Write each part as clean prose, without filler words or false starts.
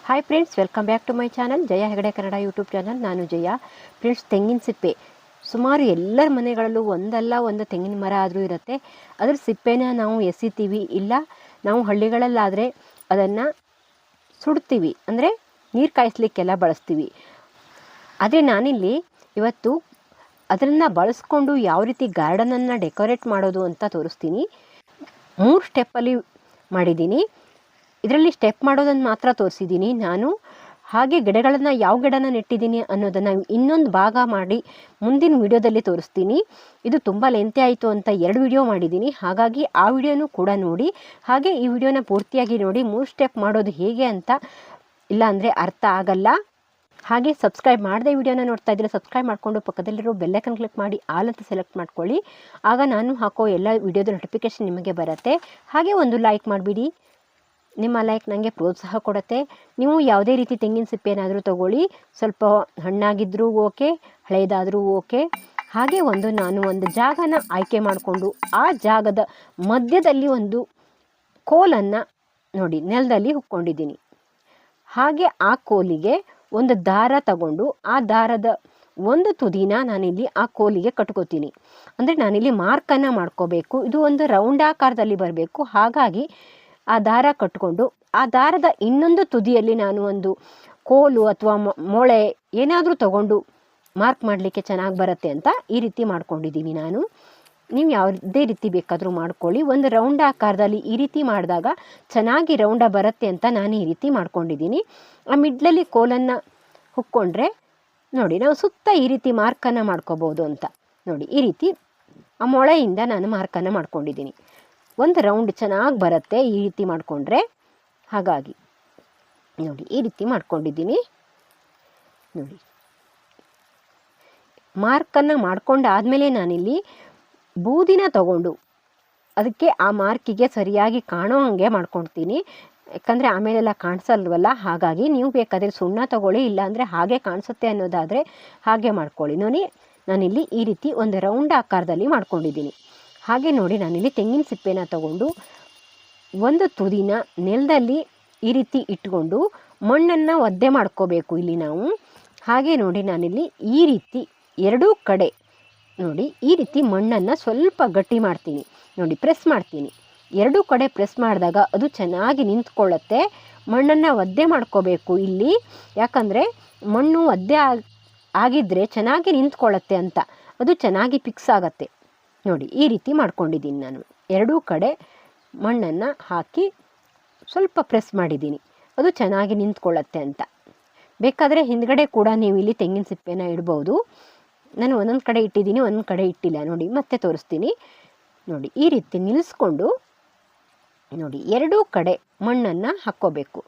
Hi friends, welcome back to my channel Jaya Hegde Kannada YouTube channel. ನಾನು Jaya. Friends, ತೆಂಗಿನ ಸಿಪ್ಪೆ ಸುಮಾರು ಎಲ್ಲರ ಮನೆಗಳಲ್ಲೂ ಒಂದಲ್ಲ ಒಂದು ತೆಂಗಿನ ಮರ ಆದರೂ ಇರುತ್ತೆ. ಅದರ ಸಿಪ್ಪೆನ ನಾವು ಎಸಿತೀವಿ, ಇಲ್ಲ ನಾವು ಹಳ್ಳಿಗಳಲ್ಲಾದರೆ ಅದನ್ನು ಸುಡ್ತೀವಿ, ಅಂದರೆ ನೀರು ಕಾಯಿಸ್ಲಿಕ್ಕೆಲ್ಲ ಬಳಸ್ತೀವಿ. ಆದರೆ ನಾನಿಲ್ಲಿ ಇವತ್ತು ಅದನ್ನು ಬಳಸ್ಕೊಂಡು ಯಾವ ರೀತಿ ಗಾರ್ಡನನ್ನು ಡೆಕೋರೇಟ್ ಮಾಡೋದು ಅಂತ ತೋರಿಸ್ತೀನಿ. 3 ಸ್ಟೆಪ್ಪಲ್ಲಿ ಮಾಡಿದ್ದೀನಿ. ಇದರಲ್ಲಿ ಸ್ಟೆಪ್ ಮಾಡೋದನ್ನು ಮಾತ್ರ ತೋರಿಸಿದ್ದೀನಿ ನಾನು. ಹಾಗೆ ಗಿಡಗಳನ್ನು ಯಾವ ಗಿಡನ ನೆಟ್ಟಿದ್ದೀನಿ ಅನ್ನೋದನ್ನು ಇನ್ನೊಂದು ಭಾಗ ಮಾಡಿ ಮುಂದಿನ ವಿಡಿಯೋದಲ್ಲಿ ತೋರಿಸ್ತೀನಿ. ಇದು ತುಂಬ ಲೆಂತೆ ಆಯಿತು ಅಂತ 2 ವಿಡಿಯೋ ಮಾಡಿದ್ದೀನಿ. ಹಾಗಾಗಿ ಆ ವಿಡಿಯೋನೂ ಕೂಡ ನೋಡಿ. ಹಾಗೆ ಈ ವಿಡಿಯೋನ ಪೂರ್ತಿಯಾಗಿ ನೋಡಿ. 3 ಸ್ಟೆಪ್ ಮಾಡೋದು ಹೇಗೆ ಅಂತ ಇಲ್ಲ ಅಂದರೆ ಅರ್ಥ ಆಗಲ್ಲ. ಹಾಗೆ ಸಬ್ಸ್ಕ್ರೈಬ್ ಮಾಡದೆ ವಿಡಿಯೋನ ನೋಡ್ತಾ ಇದ್ದರೆ ಸಬ್ಸ್ಕ್ರೈಬ್ ಮಾಡಿಕೊಂಡು ಪಕ್ಕದಲ್ಲಿರೋ ಬೆಲ್ಲೈಕನ್ ಕ್ಲಿಕ್ ಮಾಡಿ ಆಲ್ ಅಂತ ಸೆಲೆಕ್ಟ್ ಮಾಡ್ಕೊಳ್ಳಿ. ಆಗ ನಾನು ಹಾಕೋ ಎಲ್ಲ ವಿಡಿಯೋದ ನೋಟಿಫಿಕೇಷನ್ ನಿಮಗೆ ಬರುತ್ತೆ. ಹಾಗೆ ಒಂದು ಲೈಕ್ ಮಾಡಿಬಿಡಿ. ನಿಮ್ಮ ಲೈಕ್ ನನಗೆ ಪ್ರೋತ್ಸಾಹ ಕೊಡುತ್ತೆ. ನೀವು ಯಾವುದೇ ರೀತಿ ತೆಂಗಿನ ಸಿಪ್ಪೆನಾದರೂ ತೊಗೊಳ್ಳಿ, ಸ್ವಲ್ಪ ಹಣ್ಣಾಗಿದ್ದರೂ ಓಕೆ, ಹಳೆಯದಾದರೂ ಓಕೆ. ಹಾಗೆ ನಾನು ಒಂದು ಜಾಗನ ಆಯ್ಕೆ ಮಾಡಿಕೊಂಡು ಆ ಜಾಗದ ಮಧ್ಯದಲ್ಲಿ ಒಂದು ಕೋಲನ್ನು ನೋಡಿ ನೆಲದಲ್ಲಿ ಹುಕ್ಕೊಂಡಿದ್ದೀನಿ. ಹಾಗೆ ಆ ಕೋಲಿಗೆ ಒಂದು ದಾರ ತಗೊಂಡು ಆ ದಾರದ ಒಂದು ತುದಿನ ನಾನಿಲ್ಲಿ ಆ ಕೋಲಿಗೆ ಕಟ್ಕೋತೀನಿ. ಅಂದರೆ ನಾನಿಲ್ಲಿ ಮಾರ್ಕನ್ನು ಮಾಡ್ಕೋಬೇಕು. ಇದು ಒಂದು ರೌಂಡ್ ಆಕಾರದಲ್ಲಿ ಬರಬೇಕು. ಹಾಗಾಗಿ ಆ ದಾರ ಕಟ್ಕೊಂಡು ಆ ದಾರದ ಇನ್ನೊಂದು ತುದಿಯಲ್ಲಿ ನಾನು ಒಂದು ಕೋಲು ಅಥವಾ ಮೊಳೆ ಏನಾದರೂ ತಗೊಂಡು ಮಾರ್ಕ್ ಮಾಡಲಿಕ್ಕೆ ಚೆನ್ನಾಗಿ ಬರುತ್ತೆ ಅಂತ ಈ ರೀತಿ ಮಾಡ್ಕೊಂಡಿದ್ದೀನಿ ನಾನು. ನೀವು ಯಾವುದೇ ರೀತಿ ಬೇಕಾದರೂ ಮಾಡ್ಕೊಳ್ಳಿ. ಒಂದು ರೌಂಡ್ ಆಕಾರದಲ್ಲಿ ಈ ರೀತಿ ಮಾಡಿದಾಗ ಚೆನ್ನಾಗಿ ರೌಂಡ ಬರುತ್ತೆ ಅಂತ ನಾನು ಈ ರೀತಿ ಮಾಡ್ಕೊಂಡಿದ್ದೀನಿ. ಆ ಮಿಡ್ಲಲ್ಲಿ ಕೋಲನ್ನು ಹುಕ್ಕೊಂಡ್ರೆ ನೋಡಿ ನಾವು ಸುತ್ತ ಈ ರೀತಿ ಮಾರ್ಕನ್ನು ಮಾಡ್ಕೋಬೋದು ಅಂತ ನೋಡಿ. ಈ ರೀತಿ ಆ ಮೊಳೆಯಿಂದ ನಾನು ಮಾರ್ಕನ್ನು ಮಾಡ್ಕೊಂಡಿದ್ದೀನಿ. ಒಂದು ರೌಂಡ್ ಚೆನ್ನಾಗಿ ಬರುತ್ತೆ ಈ ರೀತಿ ಮಾಡಿಕೊಂಡ್ರೆ. ಹಾಗಾಗಿ ನೋಡಿ ಈ ರೀತಿ ಮಾಡ್ಕೊಂಡಿದ್ದೀನಿ ನೋಡಿ. ಮಾರ್ಕನ್ನು ಮಾಡ್ಕೊಂಡಾದಮೇಲೆ ನಾನಿಲ್ಲಿ ಬೂದಿನ ತಗೊಂಡು ಅದಕ್ಕೆ ಆ ಮಾರ್ಕಿಗೆ ಸರಿಯಾಗಿ ಕಾಣೋ ಹಾಗೆ ಮಾಡ್ಕೊಳ್ತೀನಿ. ಯಾಕಂದರೆ ಆಮೇಲೆಲ್ಲ ಕಾಣಿಸಲ್ವಲ್ಲ. ಹಾಗಾಗಿ ನೀವು ಬೇಕಾದರೆ ಸುಣ್ಣ ತಗೊಳ್ಳಿ, ಇಲ್ಲಾಂದರೆ ಹಾಗೆ ಕಾಣಿಸುತ್ತೆ ಅನ್ನೋದಾದರೆ ಹಾಗೆ ಮಾಡ್ಕೊಳ್ಳಿ. ನೋಡಿ ನಾನಿಲ್ಲಿ ಈ ರೀತಿ ಒಂದು ರೌಂಡ್ ಆಕಾರದಲ್ಲಿ ಮಾಡ್ಕೊಂಡಿದ್ದೀನಿ. ಹಾಗೆ ನೋಡಿ ನಾನಿಲ್ಲಿ ತೆಂಗಿನ ಸಿಪ್ಪೆನ ತಗೊಂಡು ಒಂದು ತುದಿನ ನೆಲದಲ್ಲಿ ಈ ರೀತಿ ಇಟ್ಕೊಂಡು ಮಣ್ಣನ್ನು ಒದ್ದೆ ಮಾಡ್ಕೋಬೇಕು ಇಲ್ಲಿ ನಾವು. ಹಾಗೆ ನೋಡಿ ನಾನಿಲ್ಲಿ ಈ ರೀತಿ ಎರಡೂ ಕಡೆ ನೋಡಿ ಈ ರೀತಿ ಮಣ್ಣನ್ನು ಸ್ವಲ್ಪ ಗಟ್ಟಿ ಮಾಡ್ತೀನಿ ನೋಡಿ, ಪ್ರೆಸ್ ಮಾಡ್ತೀನಿ. ಎರಡೂ ಕಡೆ ಪ್ರೆಸ್ ಮಾಡಿದಾಗ ಅದು ಚೆನ್ನಾಗಿ ನಿಂತ್ಕೊಳ್ಳುತ್ತೆ. ಮಣ್ಣನ್ನು ಒದ್ದೆ ಮಾಡ್ಕೋಬೇಕು ಇಲ್ಲಿ, ಯಾಕಂದರೆ ಮಣ್ಣು ಒದ್ದೆ ಆಗಿದ್ದರೆ ಚೆನ್ನಾಗಿ ನಿಂತ್ಕೊಳ್ಳುತ್ತೆ ಅಂತ, ಅದು ಚೆನ್ನಾಗಿ ಫಿಕ್ಸ್ ಆಗುತ್ತೆ. ನೋಡಿ ಈ ರೀತಿ ಮಾಡ್ಕೊಂಡಿದ್ದೀನಿ ನಾನು. ಎರಡೂ ಕಡೆ ಮಣ್ಣನ್ನು ಹಾಕಿ ಸ್ವಲ್ಪ ಪ್ರೆಸ್ ಮಾಡಿದ್ದೀನಿ, ಅದು ಚೆನ್ನಾಗಿ ನಿಂತ್ಕೊಳ್ಳುತ್ತೆ ಅಂತ. ಬೇಕಾದರೆ ಹಿಂದ್ಗಡೆ ಕೂಡ ನೀವು ಇಲ್ಲಿ ತೆಂಗಿನ ಸಿಪ್ಪೆನ ಇಡ್ಬೋದು. ನಾನು ಒಂದೊಂದು ಕಡೆ ಇಟ್ಟಿದ್ದೀನಿ, ಒಂದೊಂದು ಕಡೆ ಇಟ್ಟಿಲ್ಲ. ನೋಡಿ ಮತ್ತೆ ತೋರಿಸ್ತೀನಿ ನೋಡಿ. ಈ ರೀತಿ ನಿಲ್ಲಿಸ್ಕೊಂಡು ನೋಡಿ ಎರಡೂ ಕಡೆ ಮಣ್ಣನ್ನು ಹಾಕ್ಕೋಬೇಕು.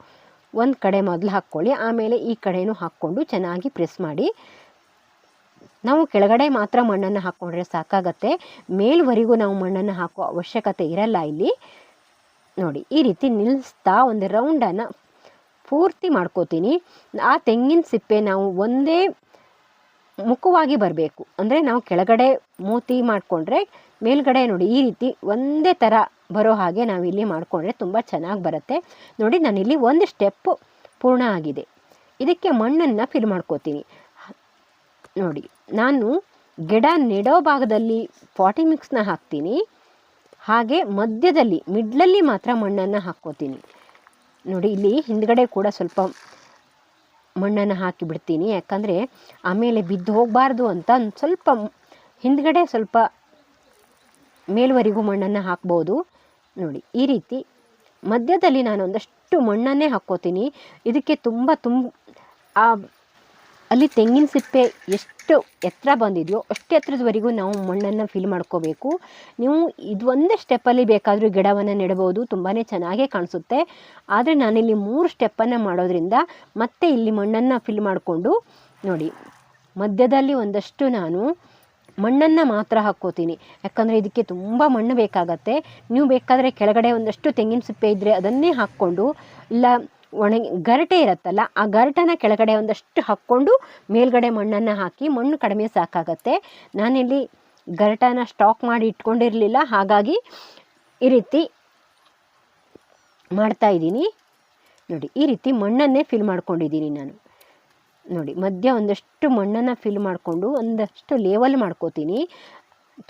ಒಂದು ಕಡೆ ಮೊದಲು ಹಾಕ್ಕೊಳ್ಳಿ, ಆಮೇಲೆ ಈ ಕಡೆನೂ ಹಾಕ್ಕೊಂಡು ಚೆನ್ನಾಗಿ ಪ್ರೆಸ್ ಮಾಡಿ. ನಾವು ಕೆಳಗಡೆ ಮಾತ್ರ ಮಣ್ಣನ್ನು ಹಾಕ್ಕೊಂಡ್ರೆ ಸಾಕಾಗತ್ತೆ, ಮೇಲ್ವರೆಗೂ ನಾವು ಮಣ್ಣನ್ನು ಹಾಕೋ ಅವಶ್ಯಕತೆ ಇರಲ್ಲ ಇಲ್ಲಿ. ನೋಡಿ ಈ ರೀತಿ ನಿಲ್ಲಿಸ್ತಾ ಒಂದು ರೌಂಡನ್ನು ಪೂರ್ತಿ ಮಾಡ್ಕೋತೀನಿ. ಆ ತೆಂಗಿನ ಸಿಪ್ಪೆ ನಾವು ಒಂದೇ ಮುಖವಾಗಿ ಬರಬೇಕು. ಅಂದರೆ ನಾವು ಕೆಳಗಡೆ ಮೂತಿ ಮಾಡಿಕೊಂಡ್ರೆ ಮೇಲ್ಗಡೆ ನೋಡಿ ಈ ರೀತಿ ಒಂದೇ ಥರ ಬರೋ ಹಾಗೆ ನಾವಿಲ್ಲಿ ಮಾಡಿಕೊಂಡ್ರೆ ತುಂಬ ಚೆನ್ನಾಗಿ ಬರುತ್ತೆ. ನೋಡಿ ನಾನಿಲ್ಲಿ ಒಂದು ಸ್ಟೆಪ್ಪು ಪೂರ್ಣ ಆಗಿದೆ. ಇದಕ್ಕೆ ಮಣ್ಣನ್ನು ಫಿಲ್ ಮಾಡ್ಕೋತೀನಿ. ನೋಡಿ ನಾನು ಗಿಡ ನೆಡೋ ಭಾಗದಲ್ಲಿ ಪಾಟಿ ಮಿಕ್ಸ್ನ ಹಾಕ್ತೀನಿ. ಹಾಗೆ ಮಧ್ಯದಲ್ಲಿ ಮಿಡ್ಲಲ್ಲಿ ಮಾತ್ರ ಮಣ್ಣನ್ನು ಹಾಕ್ಕೋತೀನಿ. ನೋಡಿ ಇಲ್ಲಿ ಹಿಂದ್ಗಡೆ ಕೂಡ ಸ್ವಲ್ಪ ಮಣ್ಣನ್ನು ಹಾಕಿಬಿಡ್ತೀನಿ, ಯಾಕಂದರೆ ಆಮೇಲೆ ಬಿದ್ದು ಹೋಗಬಾರ್ದು ಅಂತ. ಸ್ವಲ್ಪ ಹಿಂದ್ಗಡೆ ಸ್ವಲ್ಪ ಮೇಲ್ವರೆಗೂ ಮಣ್ಣನ್ನು ಹಾಕ್ಬೋದು. ನೋಡಿ ಈ ರೀತಿ ಮಧ್ಯದಲ್ಲಿ ನಾನು ಒಂದಷ್ಟು ಮಣ್ಣನ್ನೇ ಹಾಕ್ಕೋತೀನಿ. ಇದಕ್ಕೆ ಅಲ್ಲಿ ತೆಂಗಿನ ಸಿಪ್ಪೆ ಎಷ್ಟು ಎತ್ತರ ಬಂದಿದೆಯೋ ಅಷ್ಟು ಎತ್ತರದವರೆಗೂ ನಾವು ಮಣ್ಣನ್ನು ಫಿಲ್ ಮಾಡ್ಕೋಬೇಕು. ನೀವು ಇದು ಒಂದೇ ಸ್ಟೆಪ್ಪಲ್ಲಿ ಬೇಕಾದರೂ ಗಿಡವನ್ನು ನೆಡ್ಬೋದು, ತುಂಬಾ ಚೆನ್ನಾಗೇ ಕಾಣಿಸುತ್ತೆ. ಆದರೆ ನಾನಿಲ್ಲಿ 3 ಸ್ಟೆಪ್ಪನ್ನು ಮಾಡೋದ್ರಿಂದ ಮತ್ತೆ ಇಲ್ಲಿ ಮಣ್ಣನ್ನು ಫಿಲ್ ಮಾಡಿಕೊಂಡು ನೋಡಿ ಮಧ್ಯದಲ್ಲಿ ಒಂದಷ್ಟು ನಾನು ಮಣ್ಣನ್ನು ಮಾತ್ರ ಹಾಕ್ಕೋತೀನಿ. ಯಾಕಂದರೆ ಇದಕ್ಕೆ ತುಂಬ ಮಣ್ಣು ಬೇಕಾಗತ್ತೆ. ನೀವು ಬೇಕಾದರೆ ಕೆಳಗಡೆ ಒಂದಷ್ಟು ತೆಂಗಿನ ಸಿಪ್ಪೆ ಇದ್ದರೆ ಅದನ್ನೇ ಹಾಕ್ಕೊಂಡು, ಇಲ್ಲ ಗರಟೆ ಇರುತ್ತಲ್ಲ ಆ ಗರಟನ ಕೆಳಗಡೆ ಒಂದಷ್ಟು ಹಾಕ್ಕೊಂಡು ಮೇಲ್ಗಡೆ ಮಣ್ಣನ್ನು ಹಾಕಿ, ಮಣ್ಣು ಕಡಿಮೆ ಸಾಕಾಗತ್ತೆ. ನಾನಿಲ್ಲಿ ಗರಟನ ಸ್ಟಾಕ್ ಮಾಡಿ ಇಟ್ಕೊಂಡಿರಲಿಲ್ಲ, ಹಾಗಾಗಿ ಈ ರೀತಿ ಮಾಡ್ತಾಯಿದ್ದೀನಿ. ನೋಡಿ ಈ ರೀತಿ ಮಣ್ಣನ್ನೇ ಫಿಲ್ ಮಾಡ್ಕೊಂಡಿದ್ದೀನಿ ನಾನು. ನೋಡಿ ಮಧ್ಯ ಒಂದಷ್ಟು ಮಣ್ಣನ್ನು ಫಿಲ್ ಮಾಡಿಕೊಂಡು ಒಂದಷ್ಟು ಲೇವಲ್ ಮಾಡ್ಕೋತೀನಿ.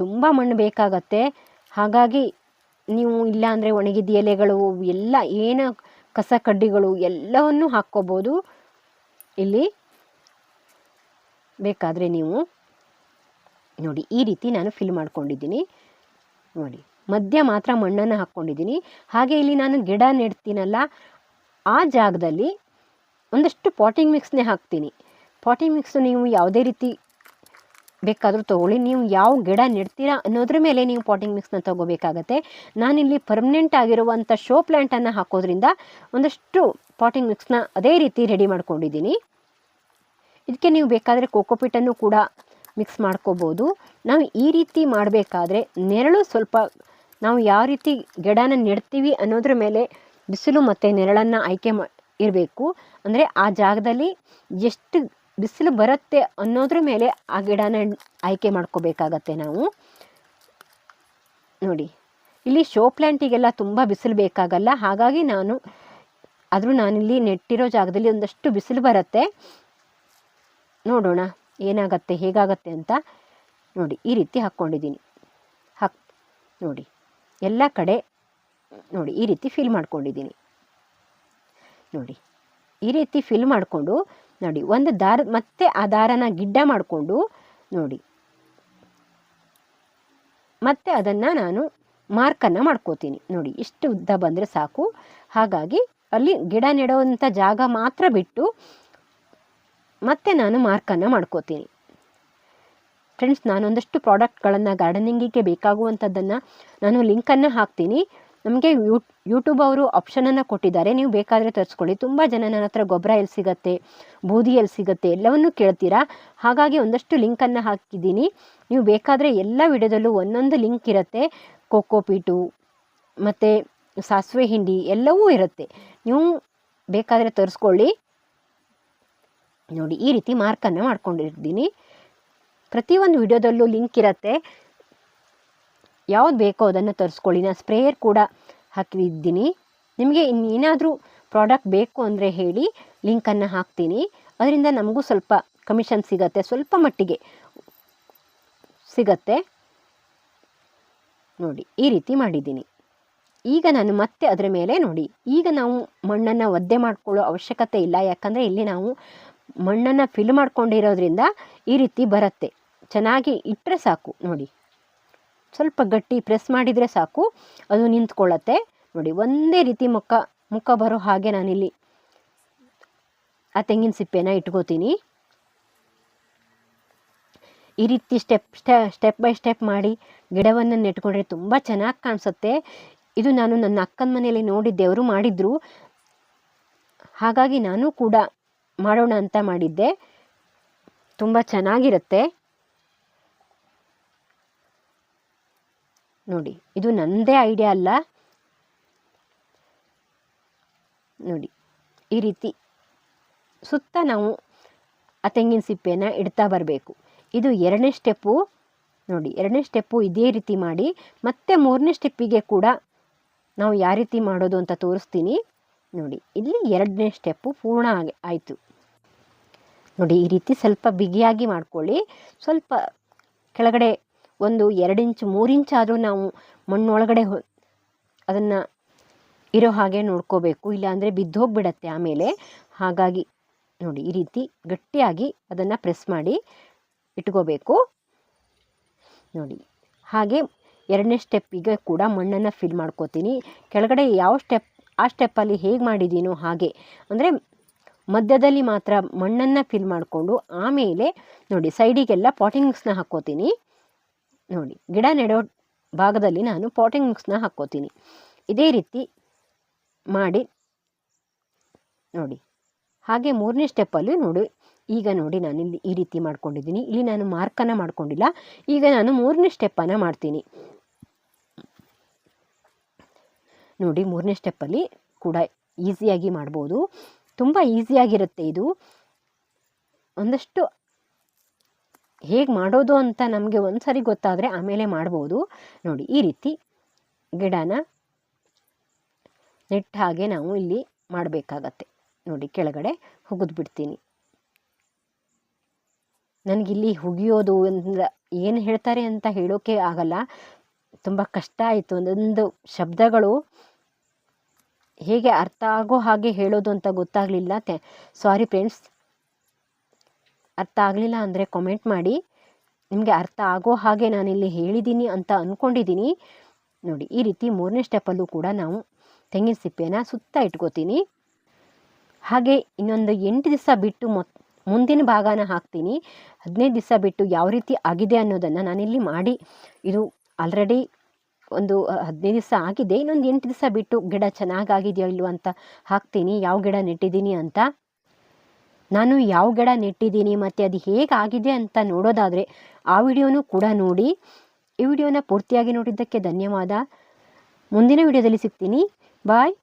ತುಂಬ ಮಣ್ಣು ಬೇಕಾಗತ್ತೆ. ಹಾಗಾಗಿ ನೀವು ಇಲ್ಲ ಅಂದರೆ ಒಣಗಿದ ಎಲೆಗಳು ಎಲ್ಲ ಏನು ಕಸ ಕಡ್ಡಿಗಳು ಎಲ್ಲವನ್ನು ಹಾಕ್ಕೋಬೋದು. ಇಲ್ಲಿ ಬೇಕಾದರೆ ನೀವು ನೋಡಿ ಈ ರೀತಿ ನಾನು ಫಿಲ್ ಮಾಡ್ಕೊಂಡಿದ್ದೀನಿ. ನೋಡಿ ಮಧ್ಯ ಮಾತ್ರ ಮಣ್ಣನ್ನು ಹಾಕ್ಕೊಂಡಿದ್ದೀನಿ. ಹಾಗೆ ಇಲ್ಲಿ ನಾನು ಗಿಡ ನೆಡ್ತೀನಲ್ಲ ಆ ಜಾಗದಲ್ಲಿ ಒಂದಷ್ಟು ಪಾಟಿಂಗ್ ಮಿಕ್ಸ್ನೇ ಹಾಕ್ತೀನಿ. ಪಾಟಿಂಗ್ ಮಿಕ್ಸ್ ನೀವು ಯಾವುದೇ ರೀತಿ ಬೇಕಾದರೂ ತೊಗೊಳ್ಳಿ. ನೀವು ಯಾವ ಗಿಡ ನೆಡ್ತೀರಾ ಅನ್ನೋದ್ರ ಮೇಲೆ ನೀವು ಪಾಟಿಂಗ್ ಮಿಕ್ಸ್ನ ತೊಗೋಬೇಕಾಗತ್ತೆ. ನಾನಿಲ್ಲಿ ಪರ್ಮನೆಂಟ್ ಆಗಿರುವಂಥ ಶೋ ಪ್ಲ್ಯಾಂಟನ್ನು ಹಾಕೋದ್ರಿಂದ ಒಂದಷ್ಟು ಪಾಟಿಂಗ್ ಮಿಕ್ಸ್ನ ಅದೇ ರೀತಿ ರೆಡಿ ಮಾಡ್ಕೊಂಡಿದ್ದೀನಿ. ಇದಕ್ಕೆ ನೀವು ಬೇಕಾದರೆ ಕೋಕೋಪಿಟನ್ನು ಕೂಡ ಮಿಕ್ಸ್ ಮಾಡ್ಕೋಬೋದು. ನಾವು ಈ ರೀತಿ ಮಾಡಬೇಕಾದ್ರೆ ನೆರಳು ಸ್ವಲ್ಪ ನಾವು ಯಾವ ರೀತಿ ಗಿಡನ ನೆಡ್ತೀವಿ ಅನ್ನೋದ್ರ ಮೇಲೆ ಬಿಸಿಲು ಮತ್ತು ನೆರಳನ್ನು ಆಯ್ಕೆ ಇರಬೇಕು. ಅಂದರೆ ಆ ಜಾಗದಲ್ಲಿ ಎಷ್ಟು ಬಿಸಿಲು ಬರುತ್ತೆ ಅನ್ನೋದ್ರ ಮೇಲೆ ಆ ಗಿಡನ ಆಯ್ಕೆ ಮಾಡ್ಕೋಬೇಕಾಗತ್ತೆ ನಾವು. ನೋಡಿ ಇಲ್ಲಿ ಶೋ ಪ್ಲ್ಯಾಂಟಿಗೆಲ್ಲ ತುಂಬ ಬಿಸಿಲು ಬೇಕಾಗಲ್ಲ. ಹಾಗಾಗಿ ನಾನಿಲ್ಲಿ ನೆಟ್ಟಿರೋ ಜಾಗದಲ್ಲಿ ಒಂದಷ್ಟು ಬಿಸಿಲು ಬರುತ್ತೆ. ನೋಡೋಣ ಏನಾಗತ್ತೆ ಹೇಗಾಗತ್ತೆ ಅಂತ. ನೋಡಿ ಈ ರೀತಿ ಹಾಕ್ಕೊಂಡಿದ್ದೀನಿ. ನೋಡಿ ಎಲ್ಲ ಕಡೆ ನೋಡಿ ಈ ರೀತಿ ಫಿಲ್ ಮಾಡ್ಕೊಂಡಿದ್ದೀನಿ. ನೋಡಿ ಈ ರೀತಿ ಫಿಲ್ ಮಾಡಿಕೊಂಡು ನೋಡಿ ಒಂದು ದಾರ ಮತ್ತೆ ಆ ದಾರನ ಗಿಡ್ಡ ಮಾಡಿಕೊಂಡು ನೋಡಿ ಮತ್ತೆ ಅದನ್ನು ನಾನು ಮಾರ್ಕನ್ನು ಮಾಡ್ಕೋತೀನಿ. ನೋಡಿ ಇಷ್ಟು ಉದ್ದ ಬಂದರೆ ಸಾಕು. ಹಾಗಾಗಿ ಅಲ್ಲಿ ಗಿಡ ನೆಡುವಂಥ ಜಾಗ ಮಾತ್ರ ಬಿಟ್ಟು ಮತ್ತೆ ನಾನು ಮಾರ್ಕನ್ನು ಮಾಡ್ಕೋತೀನಿ. ಫ್ರೆಂಡ್ಸ್, ನಾನೊಂದಷ್ಟು ಪ್ರಾಡಕ್ಟ್ಗಳನ್ನು ಗಾರ್ಡನಿಂಗಿಗೆ ಬೇಕಾಗುವಂಥದ್ದನ್ನು ನಾನು ಲಿಂಕನ್ನು ಹಾಕ್ತೀನಿ. ನಮಗೆ ಯೂಟ್ಯೂಬ್ ಅವರು ಆಪ್ಷನನ್ನು ಕೊಟ್ಟಿದ್ದಾರೆ, ನೀವು ಬೇಕಾದರೆ ತರಿಸ್ಕೊಳ್ಳಿ. ತುಂಬ ಜನ ನನ್ನ ಹತ್ರ ಗೊಬ್ಬರ ಎಲ್ಲಿ ಸಿಗುತ್ತೆ, ಬೂದಿ ಎಲ್ಲಿ ಸಿಗುತ್ತೆ ಎಲ್ಲವನ್ನೂ ಕೇಳ್ತೀರಾ. ಹಾಗಾಗಿ ಒಂದಷ್ಟು ಲಿಂಕನ್ನು ಹಾಕಿದ್ದೀನಿ. ನೀವು ಬೇಕಾದರೆ ಎಲ್ಲ ವಿಡಿಯೋದಲ್ಲೂ ಒಂದೊಂದು ಲಿಂಕ್ ಇರುತ್ತೆ. ಕೋಕೋಪೀಟು ಮತ್ತು ಸಾಸಿವೆ ಹಿಂಡಿ ಎಲ್ಲವೂ ಇರುತ್ತೆ. ನೀವು ಬೇಕಾದರೆ ತರಿಸ್ಕೊಳ್ಳಿ. ನೋಡಿ ಈ ರೀತಿ ಮಾರ್ಕನ್ನು ಮಾಡ್ಕೊಂಡಿದ್ದೀನಿ. ಪ್ರತಿಯೊಂದು ವಿಡಿಯೋದಲ್ಲೂ ಲಿಂಕ್ ಇರುತ್ತೆ. ಯಾವ್ದು ಬೇಕೋ ಅದನ್ನು ತರಿಸ್ಕೊಳ್ಳಿ. ನಾನು ಸ್ಪ್ರೇಯರ್ ಕೂಡ ಹಾಕಿದ್ದೀನಿ. ನಿಮಗೆ ಇನ್ನೇನಾದರೂ ಪ್ರಾಡಕ್ಟ್ ಬೇಕು ಅಂದರೆ ಹೇಳಿ, ಲಿಂಕನ್ನು ಹಾಕ್ತೀನಿ. ಅದರಿಂದ ನಮಗೂ ಸ್ವಲ್ಪ ಕಮಿಷನ್ ಸಿಗತ್ತೆ, ಸ್ವಲ್ಪ ಮಟ್ಟಿಗೆ ಸಿಗತ್ತೆ. ನೋಡಿ ಈ ರೀತಿ ಮಾಡಿದ್ದೀನಿ. ಈಗ ನಾನು ಮತ್ತೆ ಅದರ ಮೇಲೆ ನೋಡಿ, ಈಗ ನಾವು ಮಣ್ಣನ್ನು ಒದ್ದೆ ಮಾಡಿಕೊಳ್ಳೋ ಅವಶ್ಯಕತೆ ಇಲ್ಲ. ಯಾಕಂದರೆ ಇಲ್ಲಿ ನಾವು ಮಣ್ಣನ್ನು ಫಿಲ್ ಮಾಡ್ಕೊಂಡಿರೋದ್ರಿಂದ ಈ ರೀತಿ ಬರುತ್ತೆ. ಚೆನ್ನಾಗಿ ಇಟ್ಟರೆ ಸಾಕು. ನೋಡಿ ಸ್ವಲ್ಪ ಗಟ್ಟಿ ಪ್ರೆಸ್ ಮಾಡಿದರೆ ಸಾಕು, ಅದು ನಿಂತ್ಕೊಳ್ಳುತ್ತೆ. ನೋಡಿ ಒಂದೇ ರೀತಿ ಮುಖ ಬರೋ ಹಾಗೆ ನಾನಿಲ್ಲಿ ಆ ತೆಂಗಿನ ಸಿಪ್ಪೆನ ಇಟ್ಕೋತೀನಿ. ಈ ರೀತಿ ಸ್ಟೆಪ್ ಬೈ ಸ್ಟೆಪ್ ಮಾಡಿ ಗಿಡವನ್ನು ನೆಟ್ಕೊಂಡ್ರೆ ತುಂಬ ಚೆನ್ನಾಗಿ ಕಾಣಿಸುತ್ತೆ. ಇದು ನಾನು ನನ್ನ ಅಕ್ಕನ ಮನೆಯಲ್ಲಿ ನೋಡಿದ್ದೆ, ಅವರು ಮಾಡಿದ್ರು. ಹಾಗಾಗಿ ನಾನು ಕೂಡ ಮಾಡೋಣ ಅಂತ ಮಾಡಿದ್ದೆ. ತುಂಬ ಚೆನ್ನಾಗಿರುತ್ತೆ. ನೋಡಿ ಇದು ನನ್ನದೇ ಐಡಿಯಾ ಅಲ್ಲ. ನೋಡಿ ಈ ರೀತಿ ಸುತ್ತ ನಾವು ಆ ತೆಂಗಿನ ಸಿಪ್ಪೆನ ಇಡ್ತಾ ಬರಬೇಕು. ಇದು 2ನೇ ಸ್ಟೆಪ್ಪು. ನೋಡಿ 2ನೇ ಸ್ಟೆಪ್ಪು ಇದೇ ರೀತಿ ಮಾಡಿ. ಮತ್ತೆ 3ನೇ ಸ್ಟೆಪ್ಪಿಗೆ ಕೂಡ ನಾವು ಯಾವ ರೀತಿ ಮಾಡೋದು ಅಂತ ತೋರಿಸ್ತೀನಿ. ನೋಡಿ ಇಲ್ಲಿ 2ನೇ ಸ್ಟೆಪ್ಪು ಪೂರ್ಣ ಆಯಿತು. ನೋಡಿ ಈ ರೀತಿ ಸ್ವಲ್ಪ ಬಿಗಿಯಾಗಿ ಮಾಡ್ಕೊಳ್ಳಿ. ಸ್ವಲ್ಪ ಕೆಳಗಡೆ ಒಂದು 2 ಇಂಚು 3 ಇಂಚ್ ಆದರೂ ನಾವು ಮಣ್ಣೊಳಗಡೆ ಅದನ್ನು ಇರೋ ಹಾಗೆ ನೋಡ್ಕೋಬೇಕು. ಇಲ್ಲಾಂದರೆ ಬಿದ್ದೋಗ್ಬಿಡತ್ತೆ ಆಮೇಲೆ. ಹಾಗಾಗಿ ನೋಡಿ ಈ ರೀತಿ ಗಟ್ಟಿಯಾಗಿ ಅದನ್ನು ಪ್ರೆಸ್ ಮಾಡಿ ಇಟ್ಕೋಬೇಕು. ನೋಡಿ ಹಾಗೆ 2ನೇ ಸ್ಟೆಪ್ಪಿಗೆ ಕೂಡ ಮಣ್ಣನ್ನು ಫಿಲ್ ಮಾಡ್ಕೋತೀನಿ. ಕೆಳಗಡೆ ಯಾವ ಸ್ಟೆಪ್ ಆ ಸ್ಟೆಪ್ಪಲ್ಲಿ ಹೇಗೆ ಮಾಡಿದ್ದೀನೋ ಹಾಗೆ, ಅಂದರೆ ಮಧ್ಯದಲ್ಲಿ ಮಾತ್ರ ಮಣ್ಣನ್ನು ಫಿಲ್ ಮಾಡಿಕೊಂಡು ಆಮೇಲೆ ನೋಡಿ ಸೈಡಿಗೆಲ್ಲ ಪಾಟಿಂಗ್ ಮಿಕ್ಸ್ನ ಹಾಕ್ಕೋತೀನಿ. ನೋಡಿ ಗಿಡ ನೆಡೋ ಭಾಗದಲ್ಲಿ ನಾನು ಪಾಟಿಂಗ್ ಮಿಕ್ಸ್ನ ಹಾಕ್ಕೋತೀನಿ. ಇದೇ ರೀತಿ ಮಾಡಿ ನೋಡಿ. ಹಾಗೆ 3ನೇ ಸ್ಟೆಪ್ಪಲ್ಲಿ ನೋಡಿ, ಈಗ ನೋಡಿ ನಾನು ಇಲ್ಲಿ ಈ ರೀತಿ ಮಾಡ್ಕೊಂಡಿದ್ದೀನಿ. ಇಲ್ಲಿ ನಾನು ಮಾರ್ಕನ್ನು ಮಾಡ್ಕೊಂಡಿಲ್ಲ. ಈಗ ನಾನು 3ನೇ ಸ್ಟೆಪ್ಪನ್ನು ಮಾಡ್ತೀನಿ. ನೋಡಿ 3ನೇ ಸ್ಟೆಪ್ಪಲ್ಲಿ ಕೂಡ ಈಸಿಯಾಗಿ ಮಾಡ್ಬೋದು. ತುಂಬ ಈಸಿಯಾಗಿರುತ್ತೆ ಇದು. ಒಂದಷ್ಟು ಹೇಗೆ ಮಾಡೋದು ಅಂತ ನಮಗೆ ಒಂದು ಸರಿ ಗೊತ್ತಾದರೆ ಆಮೇಲೆ ಮಾಡ್ಬೋದು. ನೋಡಿ ಈ ರೀತಿ ಗಿಡನ ನೆಟ್ಟ ಹಾಗೆ ನಾವು ಇಲ್ಲಿ ಮಾಡಬೇಕಾಗತ್ತೆ. ನೋಡಿ ಕೆಳಗಡೆ ಹುಗಿದು ಬಿಡ್ತೀನಿ. ನನಗಿಲ್ಲಿ ಹುಗಿಯೋದು ಅಂದ್ರೆ ಏನು ಹೇಳ್ತಾರೆ ಅಂತ ಹೇಳೋಕೆ ಆಗಲ್ಲ, ತುಂಬ ಕಷ್ಟ ಆಯಿತು. ಒಂದೊಂದು ಶಬ್ದಗಳು ಹೇಗೆ ಅರ್ಥ ಆಗೋ ಹಾಗೆ ಹೇಳೋದು ಅಂತ ಗೊತ್ತಾಗಲಿಲ್ಲ. ಸಾರಿ ಫ್ರೆಂಡ್ಸ್, ಅರ್ಥ ಆಗಲಿಲ್ಲ ಅಂದರೆ ಕಾಮೆಂಟ್ ಮಾಡಿ. ನಿಮಗೆ ಅರ್ಥ ಆಗೋ ಹಾಗೆ ನಾನಿಲ್ಲಿ ಹೇಳಿದ್ದೀನಿ ಅಂತ ಅಂದ್ಕೊಂಡಿದ್ದೀನಿ. ನೋಡಿ ಈ ರೀತಿ 3ನೇ ಸ್ಟೆಪ್ಪಲ್ಲೂ ಕೂಡ ನಾವು ತೆಂಗಿನ ಸಿಪ್ಪೆನ ಸುತ್ತ ಇಟ್ಕೋತೀನಿ. ಹಾಗೆ ಇನ್ನೊಂದು 8 ದಿವಸ ಬಿಟ್ಟು ಮುಂದಿನ ಭಾಗನ ಹಾಕ್ತೀನಿ. 15 ದಿವಸ ಬಿಟ್ಟು ಯಾವ ರೀತಿ ಆಗಿದೆ ಅನ್ನೋದನ್ನು ನಾನಿಲ್ಲಿ ಮಾಡಿ, ಇದು ಆಲ್ರೆಡಿ ಒಂದು 15 ದಿವಸ ಆಗಿದೆ. ಇನ್ನೊಂದು 8 ದಿವಸ ಬಿಟ್ಟು ಗಿಡ ಚೆನ್ನಾಗಾಗಿದೆಯೋ ಇಲ್ವೋ ಅಂತ ಹಾಕ್ತೀನಿ, ಯಾವ ಗಿಡ ನೆಟ್ಟಿದ್ದೀನಿ ಅಂತ. ನಾನು ಯಾವ ಗಿಡ ನೆಟ್ಟಿದ್ದೀನಿ ಮತ್ತು ಅದು ಹೇಗಾಗಿದೆ ಅಂತ ನೋಡೋದಾದರೆ ಆ ವಿಡಿಯೋನೂ ಕೂಡ ನೋಡಿ. ಈ ವಿಡಿಯೋನ ಪೂರ್ತಿಯಾಗಿ ನೋಡಿದ್ದಕ್ಕೆ ಧನ್ಯವಾದ. ಮುಂದಿನ ವಿಡಿಯೋದಲ್ಲಿ ಸಿಗ್ತೀನಿ. ಬಾಯ್.